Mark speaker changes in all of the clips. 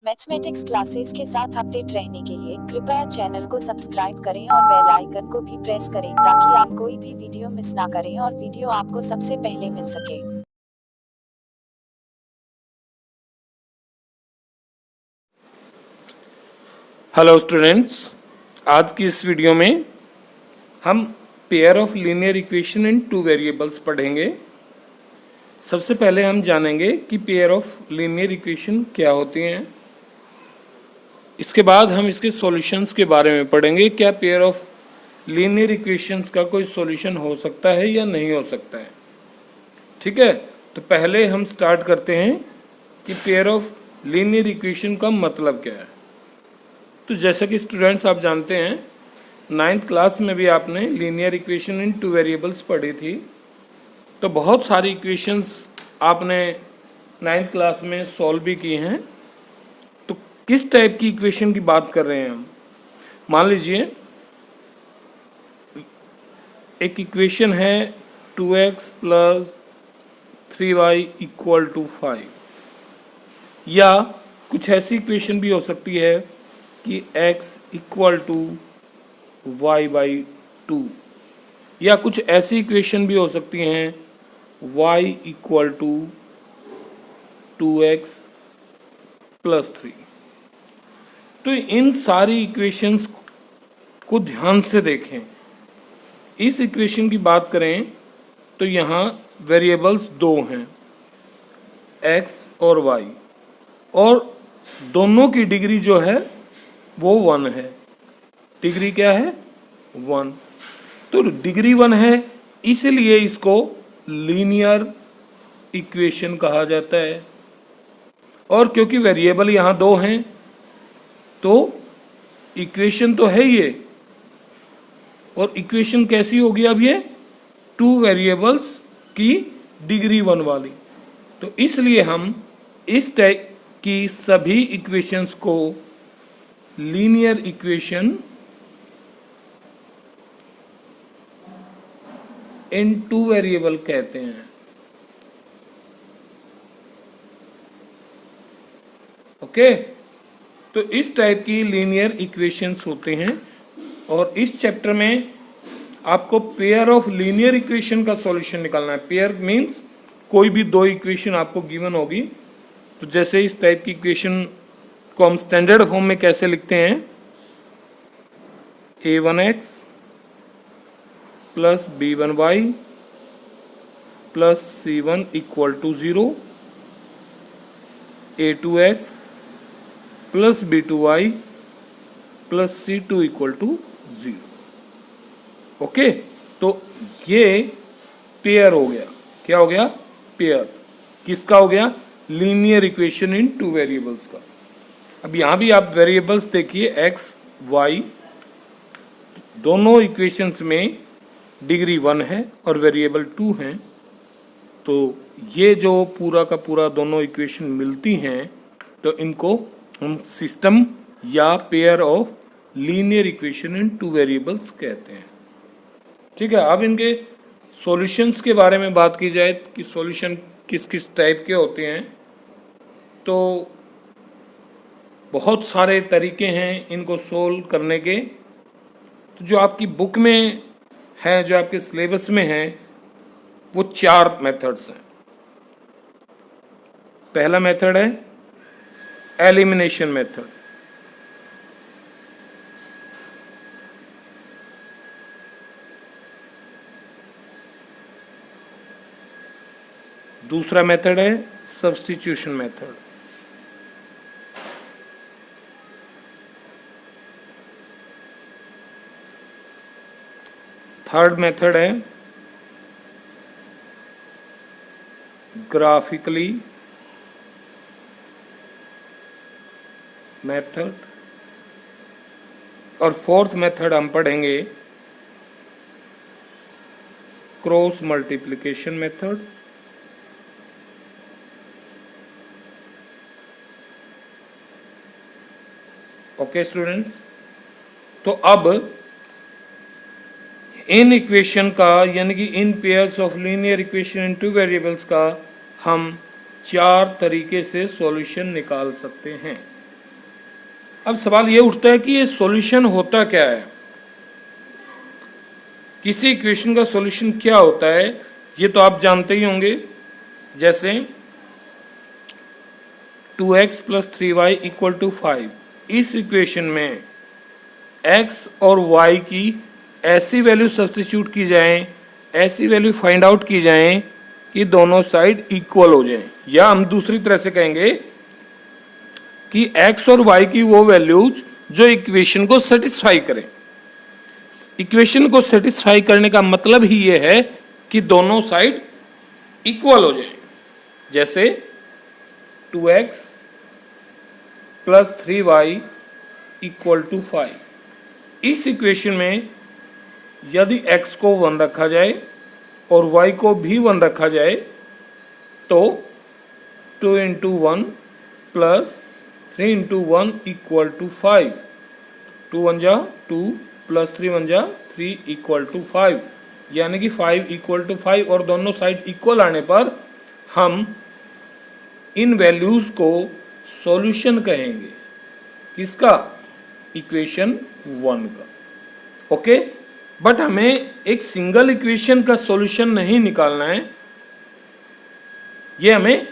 Speaker 1: Mathematics classes के साथ update रहने के लिए कृपया चैनल को सब्सक्राइब करें और बेल आइकन को भी प्रेस करें ताकि आप कोई भी वीडियो मिस ना करें और वीडियो आपको सबसे पहले मिल सके।
Speaker 2: हेलो स्टूडेंट्स, आज की इस वीडियो में हम pair of linear equation in two variables पढ़ेंगे। सबसे पहले हम जानेंगे कि पेयर ऑफ लीनियर इक्वेशन क्या होती हैं। इसके बाद हम इसके सॉल्यूशंस के बारे में पढ़ेंगे। क्या पेयर ऑफ लीनियर इक्वेशंस का कोई सॉल्यूशन हो सकता है या नहीं हो सकता है। ठीक है, तो पहले हम स्टार्ट करते हैं कि पेयर ऑफ लीनियर इक्वेशन का मतलब क्या है। तो जैसा कि स्टूडेंट्स आप जानते हैं, 9th क्लास में भी आपने linear equation in two variables पढ़ी थी। तो बहुत सारी इक्वेशंस आपने 9th क्लास में सॉल्व भी की हैं। तो किस टाइप की इक्वेशन की बात कर रहे हैं हम। मान लीजिए एक इक्वेशन है 2x + 3y = 5, या कुछ ऐसी इक्वेशन भी हो सकती है कि x = y/2, या कुछ ऐसी इक्वेशन भी हो सकती हैं y = 2x + 3। तो इन सारी इक्वेशंस को ध्यान से देखें। इस इक्वेशन की बात करें तो यहाँ वेरिएबल्स दो हैं, x और y, और दोनों की डिग्री जो है वो 1 है। डिग्री क्या है? 1। तो डिग्री 1 है, इसलिए इसको लीनियर इक्वेशन कहा जाता है। और क्योंकि वेरिएबल यहाँ दो हैं तो इक्वेशन तो है ये, और इक्वेशन कैसी होगी अब ये? 2 वेरिएबल्स की डिग्री 1 वाली। तो इसलिए हम इस टाइप की सभी इक्वेशंस को linear equation in two variable कहते हैं। ओके, तो इस टाइप की लीनियर इक्वेशंस होते हैं। और इस चैप्टर में आपको पेयर ऑफ लीनियर इक्वेशन का सॉल्यूशन निकालना है। पेयर मींस कोई भी दो इक्वेशन आपको गिवन होगी। तो जैसे इस टाइप की इक्वेशन को हम स्टैंडर्ड फॉर्म में कैसे लिखते हैं? a1x + b1y + c1 = 0, a2x + b2y + c2 = 0। Okay, तो ये पेयर हो गया। क्या हो गया? पेयर। किसका हो गया? Linear equation in two variables का। अब यहां भी आप वेरिएबल्स देखिए, x y, दोनों इक्वेशंस में डिग्री 1 है और वेरिएबल 2 हैं। तो ये जो पूरा का पूरा दोनों इक्वेशन मिलती हैं, तो इनको हम सिस्टम या pair of linear equation in two variables कहते हैं। ठीक है, अब इनके सॉल्यूशंस के बारे में बात की जाए कि सॉल्यूशन किस किस टाइप के होते हैं। तो बहुत सारे तरीके हैं इनको सोल्व करने के। तो जो आपकी बुक में है, जो आपके सिलेबस में है, वो 4 मेथड्स हैं। पहला मेथड है एलिमिनेशन मेथड। दूसरा मेथड है सब्स्टिट्यूशन मेथड। थर्ड मेथड है ग्राफिकली मेथड। और फोर्थ मेथड हम पढ़ेंगे cross multiplication method. Okay students, तो अब इन इक्वेशन का, यानी कि इन pairs of linear equation in two variables का हम 4 तरीके से सॉल्यूशन निकाल सकते हैं। अब सवाल ये उठता है कि ये सॉल्यूशन होता क्या है, किसी इक्वेशन का सॉल्यूशन क्या होता है, ये तो आप जानते ही होंगे। जैसे 2x + 3y = 5, इस इक्वेशन में x और y की ऐसी वैल्यू सब्स्टिट्यूट की जाए, ऐसी वैल्यू फाइंड आउट की जाए कि दोनों साइड इक्वल हो जाएं, या हम दूसरी तरह से कहेंगे कि x और y की वो वैल्यूज जो इक्वेशन को सेटिस्फाई करें। इक्वेशन को सेटिस्फाई करने का मतलब ही ये है कि दोनों साइड इक्वल हो जाएं। जैसे 2x + 3y = 5, इस इक्वेशन में यदि x को 1 रखा जाए और y को भी 1 रखा जाए तो 2 × 1 + 3 × 1 = 5, 2 1 जा 2 + 3 1 जा 3 = 5, यानी कि 5 = 5, और दोनों साइड इक्वल आने पर हम इन वैल्यूज को सॉल्यूशन कहेंगे। किसका? इक्वेशन 1 का। ओके, बट हमें एक सिंगल इक्वेशन का सॉल्यूशन नहीं निकालना है, ये हमें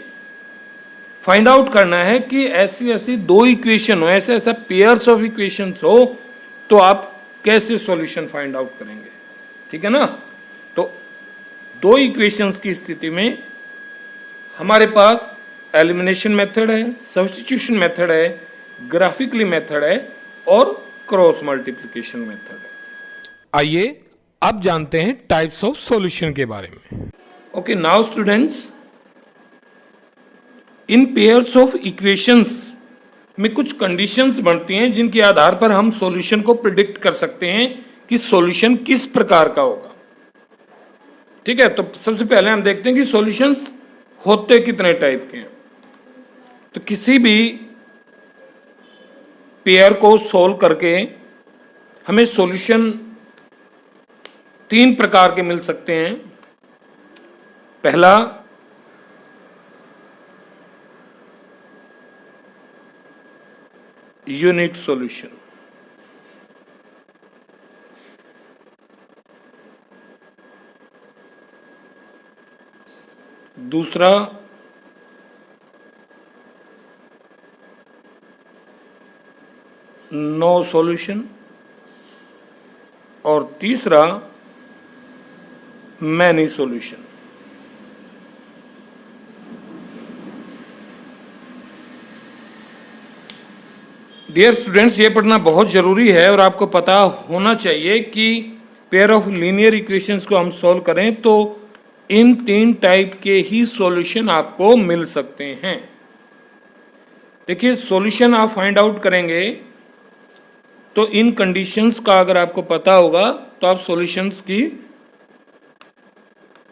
Speaker 2: फाइंड आउट करना है कि ऐसी ऐसी दो इक्वेशन हो, ऐसे ऐसा पेयर्स ऑफ इक्वेशंस हो, तो आप कैसे सॉल्यूशन फाइंड आउट करेंगे। ठीक है ना? तो दो इक्वेशंस की स्थिति में हमारे पास एलिमिनेशन मेथड है, सब्स्टिट्यूशन मेथड है, ग्राफिकली मेथड है और क्रॉस मल्टीप्लिकेशन मेथड है। आइए अब जानते हैं टाइप्स ऑफ सॉल्यूशन के बारे में। Okay, now students, in pairs of equations में कुछ कंडीशंस बनती हैं जिनके आधार पर हम सॉल्यूशन को प्रिडिक्ट कर सकते हैं कि सॉल्यूशन किस प्रकार का होगा। ठीक है, तो सबसे पहले हम देखते हैं कि सॉल्यूशंस होते कितने टाइप के हैं। तो किसी भी पेयर को सॉल्व करके हमें सॉल्यूशन 3 प्रकार के मिल सकते हैं। पहला, यूनिक सॉल्यूशन। दूसरा, नो सॉल्यूशन। और तीसरा, मैनी सॉल्यूशन। डियर स्टूडेंट्स, ये पढ़ना बहुत जरूरी है और आपको पता होना चाहिए कि पेयर ऑफ लीनियर इक्वेशंस को हम सॉल्व करें तो इन 3 टाइप के ही सॉल्यूशन आपको मिल सकते हैं। देखिए, सॉल्यूशन आप फाइंड आउट करेंगे तो इन कंडीशंस का अगर आपको पता होगा तो आप सॉल्यूशंस की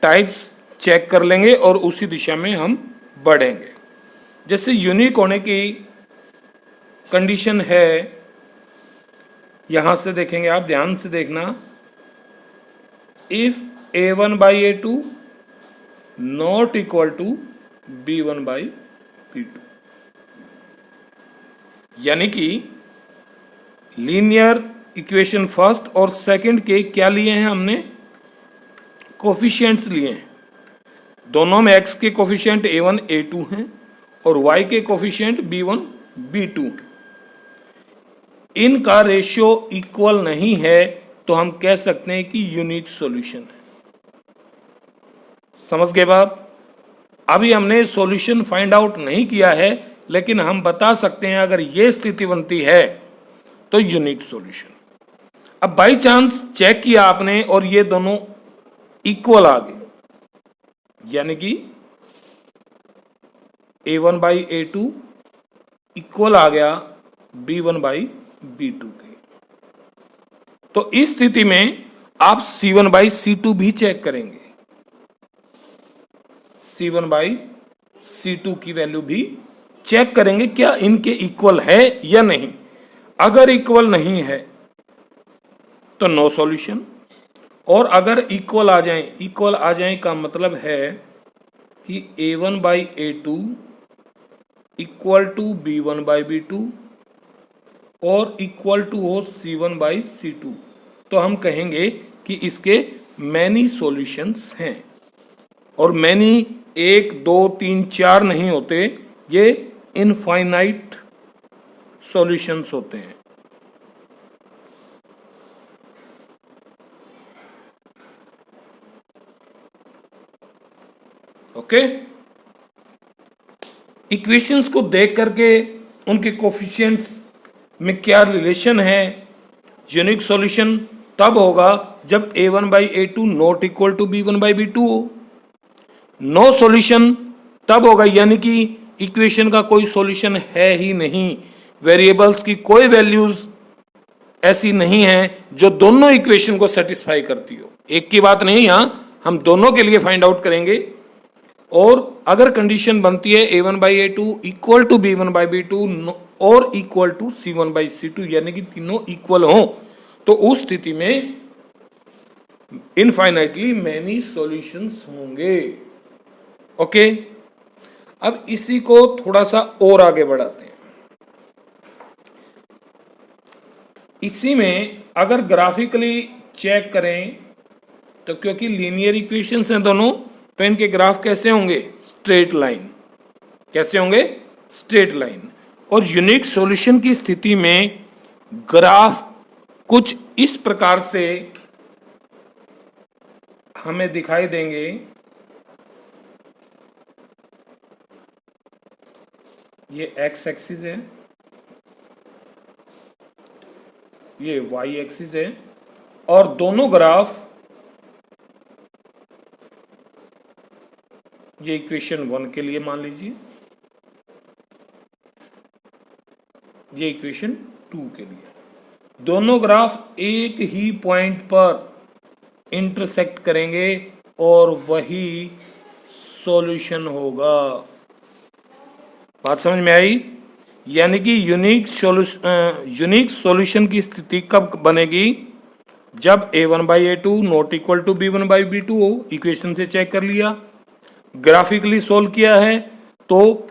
Speaker 2: टाइप्स चेक कर लेंगे और उसी दिशा में हम बढ़ेंगे। जैसे यूनिक होने की कंडीशन है, यहां से देखेंगे, आप ध्यान से देखना, if a1/a2 not equal to b1/b2, यानी कि लीनियर इक्वेशन फर्स्ट और सेकंड के क्या लिए हैं हमने? कोफिशिएंट्स लिए हैं। दोनों में x के कोफिशिएंट a1 a2 हैं और y के कोफिशिएंट b1 b2। इनका रेशियो इक्वल नहीं है तो हम कह सकते हैं कि यूनिक सॉल्यूशन है। समझ गए बात? अभी हमने सॉल्यूशन फाइंड आउट नहीं किया है, लेकिन हम बता सकते हैं अगर ये स्थिति बनती है तो यूनिक सॉल्यूशन। अब बाई चांस चेक किया आपने और ये दोनों इक्वल आ गए, यानी कि a1/a2 इक्वल आ गया b1/b2 के, तो इस स्थिति में आप c1/c2 भी चेक करेंगे। c1/c2 की वैल्यू भी चेक करेंगे, क्या इनके इक्वल है या नहीं। अगर इक्वल नहीं है तो नो सॉल्यूशन, और अगर इक्वल आ जाए का मतलब है कि a1/a2 इक्वल टू b1/b2 और इक्वल टू हो C1/C2, तो हम कहेंगे कि इसके मैनी सॉल्यूशंस हैं। और मैनी 1 2 3 4 नहीं होते, ये इनफाइनाइट सॉल्यूशंस होते हैं। ओके, इक्वेशंस को देख करके उनके कोफिशिएंट्स में क्या रिलेशन है, यूनिक सॉल्यूशन तब होगा जब A1/A2 not equal to B1/B2 हो। नो सॉल्यूशन तब होगा यानी कि इक्वेशन का कोई सॉल्यूशन है ही नहीं, वेरिएबल्स की कोई वैल्यूज ऐसी नहीं है जो दोनों इक्वेशन को सेटिस्फाई करती हो। एक की बात नहीं, यहां हम दोनों के लिए फाइंड आउट करेंगे। और अगर कंडीशन बनती है A1/A2 इक्वल टू B1/B2 और इक्वल टू C1/C2 यानी कि तीनों इक्वल हो, तो उस स्थिति में इनफाइनाइटली मैनी सॉल्यूशंस होंगे। ओके, अब इसी को थोड़ा सा और आगे बढ़ाते हैं। इसी में अगर ग्राफिकली चेक करें तो क्योंकि लीनियर इक्वेशंस हैं दोनों, तो इनके ग्राफ कैसे होंगे, स्ट्रेट लाइन। कैसे होंगे, स्ट्रेट लाइन। और यूनिक सॉल्यूशन की स्थिति में ग्राफ कुछ इस प्रकार से हमें दिखाई देंगे। ये एक्स एक्सिस है, ये वाई एक्सिस है, और दोनों ग्राफ, ये इक्वेशन 1 के लिए मान लीजिए, ये इक्वेशन 2 के लिए, दोनों ग्राफ एक ही पॉइंट पर इंटरसेक्ट करेंगे और वही सॉल्यूशन होगा। बात समझ में आई? यानी कि यूनिक सॉल्यूशन की स्थिति कब बनेगी, जब A1/A2 not equal to B1/B2 हो। इक्वेशन से चेक कर लिया, ग्राफिकली सोल्व किया है, तो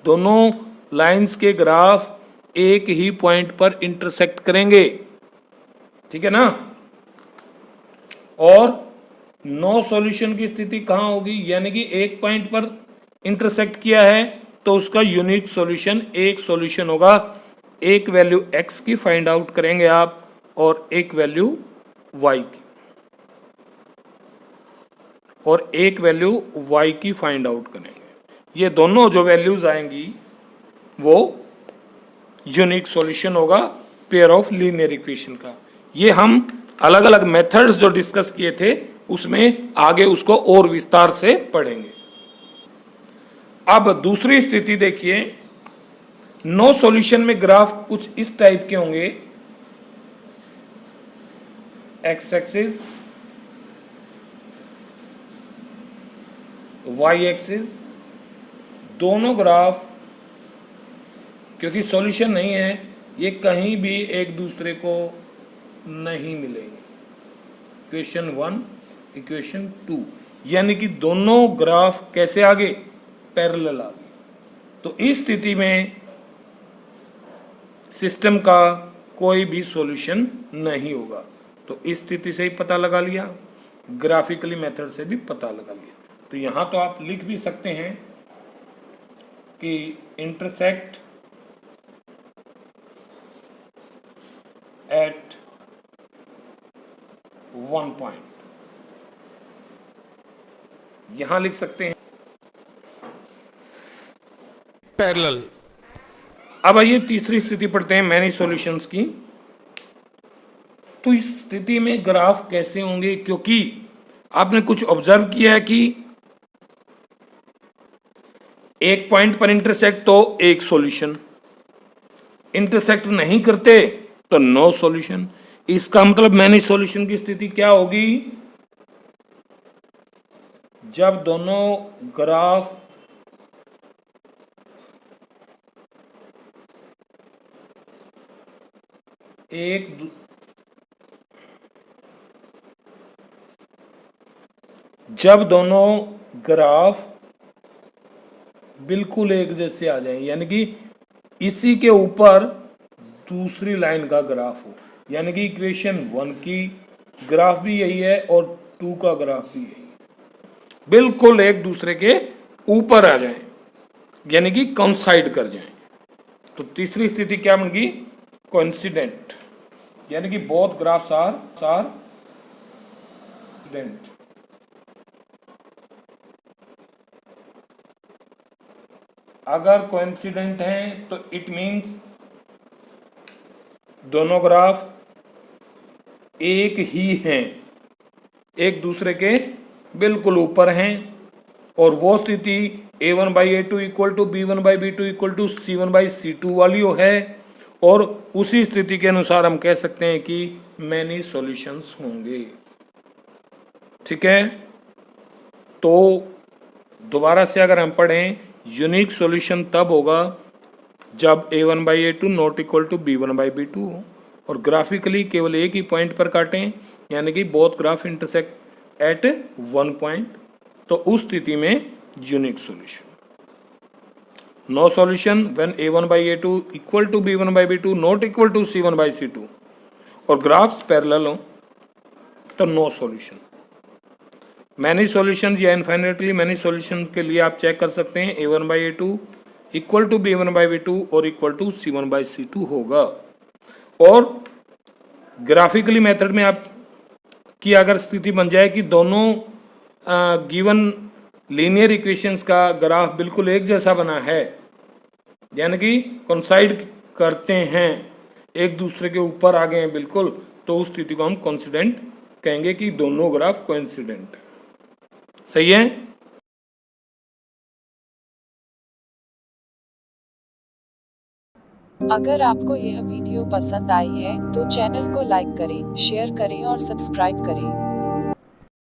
Speaker 2: दोनों लाइंस के ग्राफ एक ही पॉइंट पर इंटरसेक्ट करेंगे। ठीक है ना? और नो सॉल्यूशन की स्थिति कहां होगी, यानी कि एक पॉइंट पर इंटरसेक्ट किया है तो उसका यूनिक सॉल्यूशन एक सॉल्यूशन होगा। एक वैल्यू x की फाइंड आउट करेंगे आप और एक वैल्यू y की, और एक वैल्यू y की फाइंड आउट करेंगे। ये दोनों जो वैल्यूज आएंगी वो यूनिक सॉल्यूशन होगा पेयर ऑफ लीनियर इक्वेशन का। ये हम अलग अलग मेथड्स जो डिस्कस किए थे उसमें आगे उसको और विस्तार से पढ़ेंगे। अब दूसरी स्थिति देखिए, नो सॉल्यूशन में ग्राफ कुछ इस टाइप के होंगे। एक्स एक्सिस, वाई एक्सिस, दोनों ग्राफ क्योंकि सॉल्यूशन नहीं है, ये कहीं भी एक दूसरे को नहीं मिलेंगे। इक्वेशन 1, इक्वेशन 2, यानी कि दोनों ग्राफ कैसे आगे, पैरेलल आगे। तो इस स्थिति में सिस्टम का कोई भी सॉल्यूशन नहीं होगा। तो इस स्थिति से ही पता लगा लिया, ग्राफिकली मेथड से भी पता लगा लिया। तो यहां तो आप लिख भी सकते हैं कि इंटरसेक्ट एट 1 पॉइंट, यहां लिख सकते हैं पैरेलल। अब आइए तीसरी स्थिति पढ़ते हैं, मैनी सॉल्यूशंस की। तो इस स्थिति में ग्राफ कैसे होंगे, क्योंकि आपने कुछ ऑब्जर्व किया है कि एक पॉइंट पर इंटरसेक्ट तो एक सॉल्यूशन, इंटरसेक्ट नहीं करते तो नो सॉल्यूशन। इसका मतलब मैनी सॉल्यूशन की स्थिति क्या होगी, जब दोनों ग्राफ जब दोनों ग्राफ बिल्कुल एक जैसे आ जाएं, यानी कि इसी के ऊपर दूसरी लाइन का ग्राफ हो, यानी कि इक्वेशन 1 की ग्राफ भी यही है और 2 का ग्राफ भी यही, बिल्कुल एक दूसरे के ऊपर आ जाएं, यानी कि कोइंसाइड कर जाएं। तो तीसरी स्थिति क्या बन गई? कोइंसिडेंट, यानी कि बोथ ग्राफ्स आर कोइंसिडेंट। अगर कोइंसिडेंट हैं तो इट मींस दोनों ग्राफ एक ही हैं, एक दूसरे के बिल्कुल ऊपर हैं, और वो स्थिति a1/a2 equal to b1/b2 equal to c1/c2 वाली है, और उसी स्थिति के अनुसार हम कह सकते हैं कि मैनी सॉल्यूशंस होंगे। ठीक है, तो दोबारा से अगर हम पढ़ें, यूनिक सॉल्यूशन तब होगा जब a1/a2 not equal to b1/b2 हो, और ग्राफिकली केवल एक ही पॉइंट पर काटें, यानी कि both graph intersect at one point, तो उस स्थिति में unique solution. No solution when a1/a2 equal to b1/b2 not equal to c1/c2 और ग्राफ्स पैरेलल हो तो नो सॉल्यूशन। मैनी सॉल्यूशंस या इनफाइनाइटली मैनी सॉल्यूशंस के लिए आप चेक कर सकते हैं a1/a2 इक्वल टू b1/b2 और इक्वल टू c1/c2 होगा। और ग्राफिकली मेथड में आप की अगर स्थिति बन जाए कि दोनों गिवन लीनियर इक्वेशंस का ग्राफ बिल्कुल एक जैसा बना है, यानी कि कोइंसाइड करते हैं, एक दूसरे के ऊपर आ गए हैं बिल्कुल, तो उस स्थिति को हम कोइंसिडेंट कहेंगे कि दोनों ग्राफ कोइंसिडेंट है। सही है?
Speaker 1: अगर आपको यह वीडियो पसंद आई है तो चैनल को लाइक करें, शेयर करें और सब्सक्राइब करें।